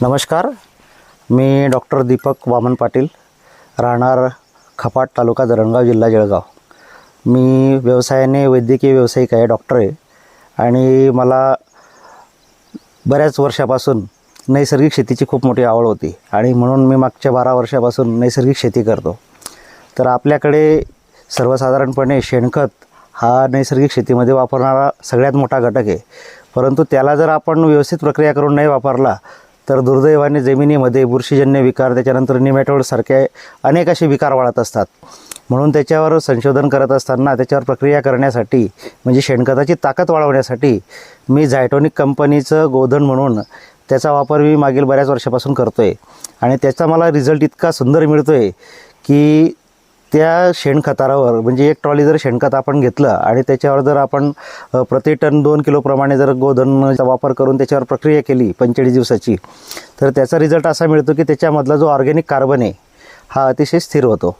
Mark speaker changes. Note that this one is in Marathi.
Speaker 1: नमस्कार, मी डॉक्टर दीपक वामन पाटील, राहणार खपाट, तालुका धरणगाव, जिल्हा जळगाव। मी व्यवसायाने वैद्यकीय व्यावसायिक आहे, डॉक्टर आहे आणि मला बऱ्याच वर्षापासून नैसर्गिक शेतीची खूप मोठी आवड होती आणि म्हणून मी मागच्या 12 वर्षापासून नैसर्गिक शेती करतो। तर आपल्याकडे सर्वसाधारणपणे शेणखत हा नैसर्गिक शेतीमध्ये वापरणारा सगळ्यात मोठा घटक आहे, परंतु त्याला जर आपण व्यवस्थित प्रक्रिया करून नाही वापरला तर दुर्दैवाने जमिनीमध्ये बुरशीजन्य विकार, त्याच्यानंतर निमॅटोडसारखे अनेक असे विकार वाढत असतात। म्हणून त्याच्यावर संशोधन करत असताना त्याच्यावर प्रक्रिया करण्यासाठी म्हणजे शेणखताची ताकद वाढवण्यासाठी मी झायटोनिक कंपनीचं गोधन म्हणून त्याचा वापर मी मागील बऱ्याच वर्षापासून करतो आहे आणि त्याचा मला रिझल्ट इतका सुंदर मिळतो आहे की त्या शेणखतावर म्हणजे 1 ट्रॉली जर शेणखत आपण घेतलं आणि त्याच्यावर जर आपण प्रति टन 2 किलोप्रमाणे जर गोधनचा वापर करून त्याच्यावर प्रक्रिया केली 45 दिवसाची, तर त्याचा रिझल्ट असा मिळतो की त्याच्यामधला जो ऑर्गॅनिक कार्बन आहे हा अतिशय स्थिर होतो।